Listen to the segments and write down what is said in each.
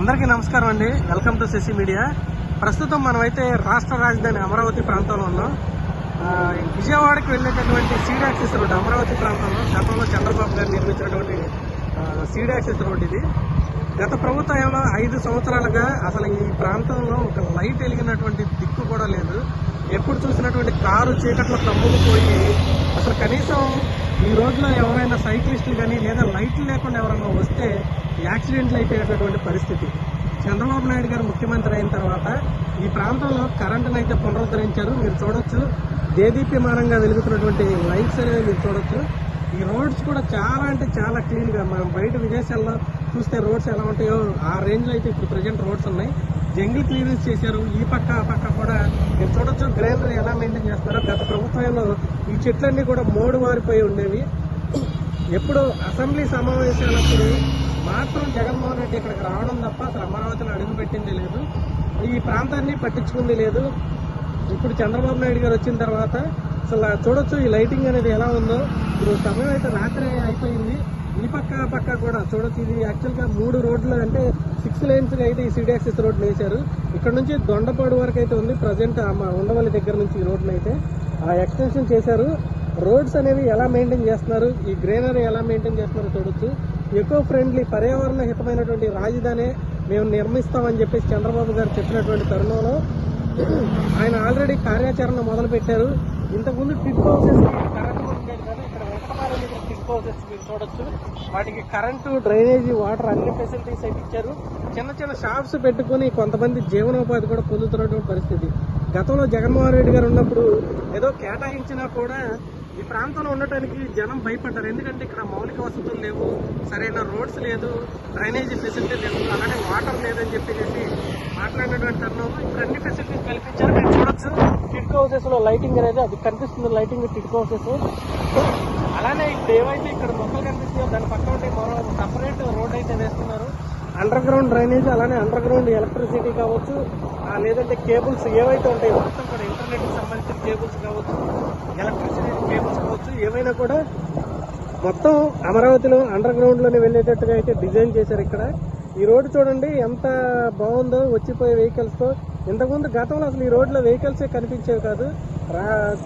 అందరికీ నమస్కారం అండి. Welcome to Shashi media. ప్రస్తుతం మనమైతే రాష్ట్ర రాజధాని అమరావతి ప్రాంతంలో ఉన్నాం. విజయవాడకి వెళ్ళేటటువంటి సీడ్ యాక్సెస్ రోడ్ అమరావతి ప్రాంతంలో గతంలో చంద్రబాబు గారు నిర్మించినటువంటి సీడ్ యాక్సెస్ రోడ్ ఇది. గత ప్రభుత్వంలో 5 సంవత్సరాలుగా అసలు ఈ ప్రాంతంలో ఒక లైట్ వెలిగినటువంటి దిక్కు కూడా లేదు. ఎప్పుడు చూసినటువంటి కారు చీకట్లో కమ్ముకుపోయి అసలు కనీసం ఈ రోడ్లో ఎవరైనా సైక్లిస్టులు కానీ లేదా లైట్లు లేకుండా ఎవరైనా వస్తే యాక్సిడెంట్లు అయిపోయేటటువంటి పరిస్థితి. చంద్రబాబు నాయుడు గారు ముఖ్యమంత్రి అయిన తర్వాత ఈ ప్రాంతంలో కరెంటును అయితే పునరుద్ధరించారు. మీరు చూడొచ్చు, దేదీప్యమానంగా వెలుగుతున్నటువంటి లైట్స్ అనేవి మీరు చూడొచ్చు. ఈ రోడ్స్ కూడా చాలా అంటే చాలా క్లీన్గా, మనం బయట విదేశాల్లో చూస్తే రోడ్స్ ఎలా ఉంటాయో ఆ రేంజ్లో అయితే ఇప్పుడు ప్రజెంట్ రోడ్స్ ఉన్నాయి. జంగిల్ క్లియరెన్స్ చేశారు. ఈ పక్క ఆ పక్క కూడా మీరు చూడొచ్చు గ్రీనరీ ఎలా మెయింటైన్ చేస్తారో. గత ప్రభుత్వంలో ఈ చెట్లన్నీ కూడా మోడు మారిపోయి ఉండేవి. ఎప్పుడు అసెంబ్లీ సమావేశాలప్పుడు మాత్రం జగన్మోహన్ రెడ్డి ఇక్కడికి రావడం తప్ప అసలు అమరావతిలో అడుగు పెట్టింది లేదు, ఈ ప్రాంతాన్ని పట్టించుకుంది లేదు. ఇప్పుడు చంద్రబాబు నాయుడు గారు వచ్చిన తర్వాత అసలు చూడొచ్చు ఈ లైటింగ్ అనేది ఎలా ఉందో. ఇప్పుడు సమయం అయితే రాత్రి అయిపోయింది. ఈ పక్క పక్క కూడా చూడొచ్చు. ఇది యాక్చువల్గా 3 రోడ్లు అంటే 6 లేన్స్గా అయితే ఈ సీడ్ యాక్సెస్ రోడ్లు వేశారు. ఇక్కడ నుంచి దొండపాడు వరకు అయితే ఉంది ప్రజెంట్. ఉండవల్లి దగ్గర నుంచి ఈ రోడ్లు అయితే ఎక్స్టెన్షన్ చేశారు. రోడ్స్ అనేవి ఎలా మెయింటైన్ చేస్తున్నారు, ఈ గ్రీనరీ ఎలా మెయింటైన్ చేస్తున్నారో చూడొచ్చు. ఎకో ఫ్రెండ్లీ పర్యావరణ హితమైనటువంటి రాజధాని మేము నిర్మిస్తామని చెప్పేసి చంద్రబాబు గారు చెప్పినటువంటి తరుణంలో ఆయన ఆల్రెడీ కార్యాచరణ మొదలు పెట్టారు. ఇంతకుముందు టిట్ హౌసెస్ కరెంటు ఉండేది కదా, ఇక్కడ వెంకటపాలెం దగ్గర టిట్ హౌసెస్ మీరు చూడొచ్చు. వాటికి కరెంటు, డ్రైనేజీ, వాటర్ అన్ని ఫెసిలిటీస్ అయితే ఇచ్చారు. చిన్న చిన్న షాప్స్ పెట్టుకుని కొంతమంది జీవనోపాధి కూడా పొందుతున్నటువంటి పరిస్థితి. గతంలో జగన్మోహన్ రెడ్డి గారు ఉన్నప్పుడు ఏదో కేటాయించినా కూడా ఈ ప్రాంతంలో ఉండటానికి జనం భయపడ్డారు. ఎందుకంటే ఇక్కడ మౌలిక వసతులు లేవు, సరైన రోడ్స్ లేదు, డ్రైనేజీ ఫెసిలిటీ లేదు, అలానే వాటర్ లేదని చెప్పేసి మాట్లాడినటువంటి తరుణంలో ఇక్కడ అన్ని ఫెసిలిటీస్ కల్పించారు. మీరు చూడొచ్చు టిట్ హౌసెస్ లో లైటింగ్ అనేది అది కనిపిస్తుంది. లైటింగ్ టిట్ హౌసెస్ అలానే ఇప్పుడు ఏవైతే ఇక్కడ మొక్కలు కనిపిస్తాయో దాని పక్క ఉంటే మరో సపరేట్ రోడ్ అయితే వేస్తున్నారు. అండర్ గ్రౌండ్ డ్రైనేజ్, అలానే అండర్ గ్రౌండ్ ఎలక్ట్రిసిటీ కావచ్చు, లేదంటే కేబుల్స్ ఏవైతే ఉంటాయో మొత్తం కూడా ఇంటర్నెట్ కి సంబంధించిన కేబుల్స్ కావచ్చు, ఎలక్ట్రిసిటీ కేబుల్స్ కావచ్చు, ఏవైనా కూడా మొత్తం అమరావతిలో అండర్ గ్రౌండ్ లోనే వెళ్ళేటట్టుగా అయితే డిజైన్ చేశారు. ఇక్కడ ఈ రోడ్డు చూడండి ఎంత బాగుందో వచ్చిపోయే వెహికల్స్ తో. ఇంతకుముందు గతంలో అసలు ఈ రోడ్లో వెహికల్సే కనిపించేవి కాదు.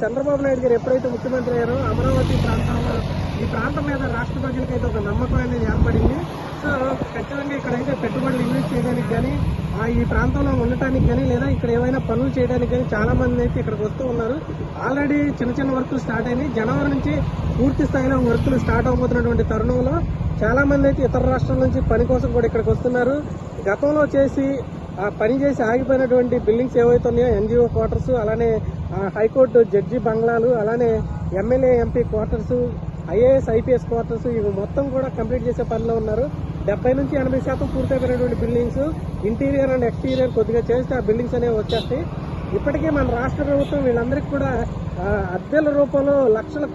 చంద్రబాబు నాయుడు గారు ఎప్పుడైతే ముఖ్యమంత్రి అయ్యారో అమరావతి ప్రాంతంలో ఈ ప్రాంతం మీద రాష్ట్ర ప్రజలకైతే ఒక నమ్మకం అనేది ఏర్పడింది. సో ఖచ్చితంగా ఇక్కడైతే పెట్టుబడులు ఇన్వెస్ట్ చేయడానికి కానీ, ఈ ప్రాంతంలో ఉండటానికి కానీ, లేదా ఇక్కడ ఏమైనా పనులు చేయడానికి కానీ చాలా మంది అయితే ఇక్కడికి వస్తూ ఉన్నారు. ఆల్రెడీ చిన్న చిన్న వర్కులు స్టార్ట్ అయినాయి. జనవరి నుంచి పూర్తి స్థాయిలో వర్కులు స్టార్ట్ అవబోతున్నటువంటి తరుణంలో చాలా మంది అయితే ఇతర రాష్ట్రాల నుంచి పని కోసం కూడా ఇక్కడికి వస్తున్నారు. గతంలో చేసి పని చేసి ఆగిపోయినటువంటి బిల్డింగ్స్ ఏవైతే ఉన్నాయో ఎన్జిఓ క్వార్టర్స్, అలానే హైకోర్టు జడ్జి బంగ్లాలు, అలానే MLA MP quarters, IAS IPS quarters, ఇవి మొత్తం కూడా కంప్లీట్ చేసే పనిలో ఉన్నారు. 70 నుంచి 80% పూర్తయిపోయినటువంటి బిల్డింగ్స్ ఇంటీరియర్ అండ్ ఎక్స్టీరియర్ కొద్దిగా చేస్తే ఆ బిల్డింగ్స్ అనేవి వచ్చేస్తాయి. ఇప్పటికే మన రాష్ట్ర ప్రభుత్వం వీళ్ళందరికీ కూడా అద్దెల రూపంలో లక్షల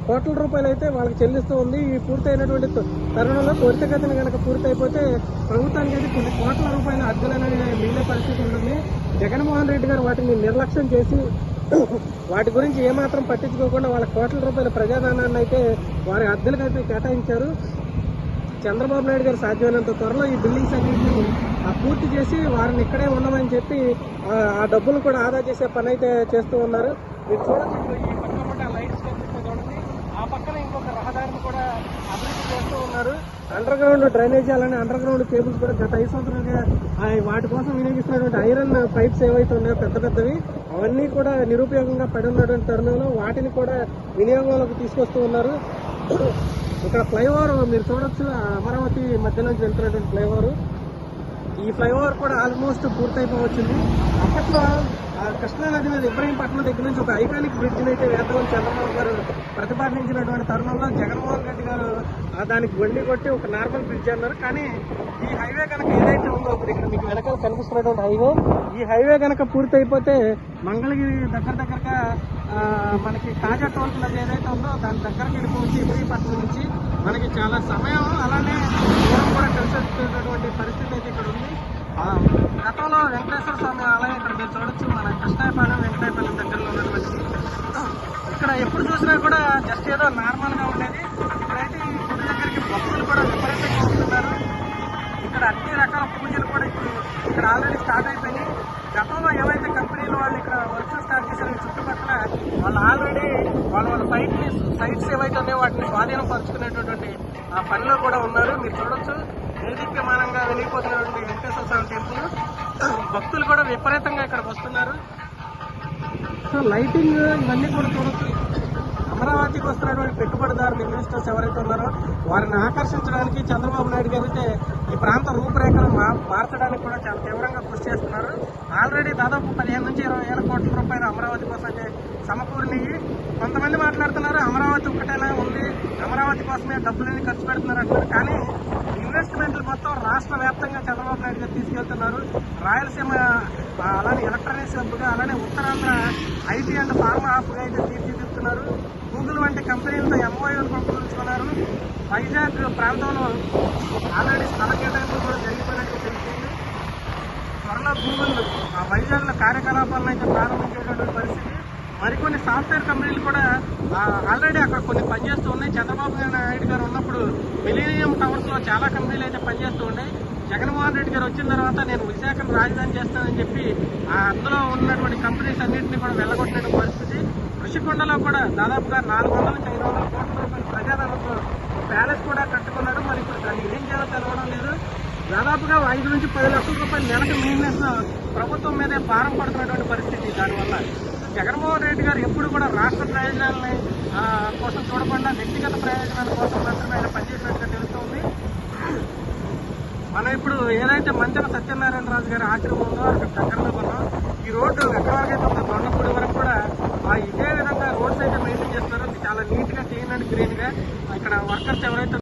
కోట్ల రూపాయలు అయితే వాళ్ళకి చెల్లిస్తూ ఉంది. ఈ పూర్తయినటువంటి తరుణంలో త్వరితగతిన కనుక పూర్తయిపోతే ప్రభుత్వానికి అయితే కొన్ని కోట్ల రూపాయల అద్దెలు అనేవి మిగిలే పరిస్థితి ఉంటుంది. జగన్మోహన్ రెడ్డి గారు వాటిని నిర్లక్ష్యం చేసి వాటి గురించి ఏమాత్రం పట్టించుకోకుండా వాళ్ళ కోట్ల రూపాయల ప్రజాధనాన్ని అయితే వారి అద్దెలకైతే కేటాయించారు. చంద్రబాబు నాయుడు గారు సాధ్యమైనంత త్వరలో ఈ బిల్డింగ్స్ అన్నింటినీ పూర్తి చేసి వారిని ఇక్కడే ఉండమని చెప్పి ఆ డబ్బులు కూడా ఆదా చేసే పని అయితే చేస్తూ ఉన్నారు. మీరు చూడొచ్చు ఈ పక్కన లైట్స్ కనిపిస్తే చూడండి, ఆ పక్కన ఇంకొక రహదారిని కూడా అభివృద్ధి చేస్తూ ఉన్నారు. అండర్ గ్రౌండ్ డ్రైనేజీ, అలానే అండర్ గ్రౌండ్ కేబుల్స్ కూడా గత 5 సంవత్సరాలుగా వాటి కోసం వినియోగిస్తున్నటువంటి ఐరన్ పైప్స్ ఏవైతే ఉన్నాయో పెద్ద పెద్దవి, అవన్నీ కూడా నిరుపయోగంగా పడి ఉన్నటువంటి తరుణంలో వాటిని కూడా వినియోగంలోకి తీసుకొస్తూ ఉన్నారు. ఇక్కడ ఫ్లైఓవర్ మీరు చూడొచ్చు, అమరావతి మధ్యలోంచి వెళ్తున్నటువంటి ఫ్లైఓవర్. ఈ ఫ్లైఓవర్ కూడా ఆల్మోస్ట్ పూర్తయిపోవచ్చింది. అప్పట్లో కృష్ణానది మీద ఇబ్రహీంపట్నం దగ్గర నుంచి ఒక ఐకానిక్ బ్రిడ్జిని అయితే వేద్దామని చంద్రబాబు గారు ప్రతిపాదించినటువంటి తరుణంలో జగన్మోహన్ రెడ్డి గారు దానికి వండి కొట్టి ఒక నార్మల్ బ్రిడ్జ్ అన్నారు. కానీ ఈ హైవే కనుక ఏదైతే ఉందో ఇప్పుడు ఇక్కడ మీకు వెనకాల కనిపిస్తున్నటువంటి హైవే, ఈ హైవే కనుక పూర్తయిపోతే మంగళగిరి దగ్గరగా మనకి కాజా టోల్ ప్లాజా ఏదైతే ఉందో దాని దగ్గరకు వెళ్ళిపోవచ్చు. ఇబ్రహీంపట్నం నుంచి మనకి చాలా సమయం, అలానే దూరం కూడా కలిసి వచ్చేటటువంటి పరిస్థితి అయితే ఇక్కడ ఉంది. గతంలో వెంకటేశ్వర స్వామి ఆలయం ఇక్కడ మీరు చూడొచ్చు, మన కృష్ణాయపాలెం వెంకటాయపాలెం దగ్గరలో ఉన్నటువంటి. ఇక్కడ ఎప్పుడు చూసినా కూడా జస్ట్ ఏదో నార్మల్గా ఉండేది. ఇక్కడైతే ఈ గుడి దగ్గరికి భక్తులు కూడా విపరీతంగా వస్తున్నారు. ఇక్కడ అన్ని రకాల పూజలు కూడా ఇప్పుడు ఇక్కడ ఆల్రెడీ స్టార్ట్ అయిపోయినాయి. గతంలో ఏవైతే కంపెనీలు వాళ్ళు ఇక్కడ వర్క్ స్టార్ట్ చేశారో ఈ చుట్టుపక్కల వాళ్ళు ఆల్రెడీ వాళ్ళ సైట్స్ ఏవైతే ఉన్నాయో వాటిని స్వాధీనం పరుచుకునేటటువంటి ఆ పనిలో కూడా ఉన్నారు. మీరు చూడొచ్చు దేదీప్యమానంగా వెలిగిపోతున్నటువంటి వెంకటేశ్వర స్వామి టెంపుల్. భక్తులు కూడా విపరీతంగా ఇక్కడికి వస్తున్నారు. సో లైటింగ్ ఇవన్నీ కూడా చూడొచ్చు. అమరావతికి వస్తున్నటువంటి పెట్టుబడిదారులు ఇన్వెస్టర్స్ ఎవరైతే ఉన్నారో వారిని ఆకర్షించడానికి చంద్రబాబు నాయుడు గారు అయితే ఈ ప్రాంత రూపురేఖలు మార్చడానికి కూడా చాలా తీవ్రంగా కృషి చేస్తున్నారు. ఆల్రెడీ దాదాపు 15 నుంచి 20 వేల కోట్ల రూపాయలు అమరావతి కోసం సమకూరినవి. కొంతమంది మాట్లాడుతున్నారు అమరావతి ఒక్కటేలా ఉంది, అమరావతి కోసమే డబ్బులన్నీ ఖర్చు పెడుతున్నారు అంటున్నారు. కానీ ఇన్వెస్ట్మెంట్లు మొత్తం రాష్ట్ర వ్యాప్తంగా చంద్రబాబు నాయుడు గారు తీసుకెళ్తున్నారు. రాయలసీమ అలానే ఎలక్ట్రానిక్స్ హబ్గా, అలానే ఉత్తరాంధ్ర ఐటీ అండ్ ఫార్మా హబ్గా అయితే తీర్చిదిద్దుతున్నారు. గూగుల్ వంటి కంపెనీలతో ఎంఓయూలు కూడా కుదుర్చుకున్నారు. వైజాగ్ ప్రాంతంలో ఆల్రెడీ స్థల కేటాయింపులు కూడా జరిగిపోయినట్టు తెలిసింది. త్వరలో గూగుల్ వైజాగ్లో కార్యకలాపాలను అయితే ప్రారంభించేటువంటి పరిస్థితి. మరికొన్ని సాఫ్ట్వేర్ కంపెనీలు కూడా ఆల్రెడీ అక్కడ కొన్ని పనిచేస్తూ ఉన్నాయి. చంద్రబాబు నాయుడు గారు ఉన్నప్పుడు మిలీనియం టవర్స్ లో చాలా కంపెనీలు అయితే పనిచేస్తూ ఉన్నాయి. జగన్మోహన్ రెడ్డి గారు వచ్చిన తర్వాత నేను విశాఖను రాజధాని చేస్తానని చెప్పి అందులో ఉన్నటువంటి కంపెనీస్ అన్నింటినీ కూడా వెళ్ళగొట్టిన పరిస్థితి. ఋషికొండలో కూడా దాదాపుగా 400 నుంచి 500 కోట్ల రూపాయల ప్రజాధనంతో ప్యాలెస్ కూడా కట్టుకున్నాడు. మరి ఇప్పుడు దాన్ని ఏం చేయాలో తెలవడం లేదు. దాదాపుగా 5 నుంచి 10 లక్షల రూపాయలు నెలకు మెయింటెనెన్స్ ప్రభుత్వం మీదే భారం పడుతున్నటువంటి పరిస్థితి. దానివల్ల జగన్మోహన్ రెడ్డి గారు ఎప్పుడు కూడా రాష్ట్ర ప్రయోజనాలని కోసం చూడకుండా వ్యక్తిగత ప్రయోజనాల కోసం మాత్రమే ఆయన పనిచేసినట్టుగా తెలుస్తుంది. మనం ఇప్పుడు ఏదైతే మంచన సత్యనారాయణ రాజు గారి ఆశ్రమం ఉందో అక్కడ దగ్గరలో ఉన్నాం. ఈ రోడ్డు ఎక్కడ వరకు అయితే ఉందో దొండపూడి వరకు కూడా ఇదే విధంగా రోడ్స్ అయితే మెయింటైన్ చేస్తున్నారు. చాలా నీట్ గా క్లీన్ అండ్ గ్రీన్ గా ఇక్కడ వర్కర్స్ ఎవరైతే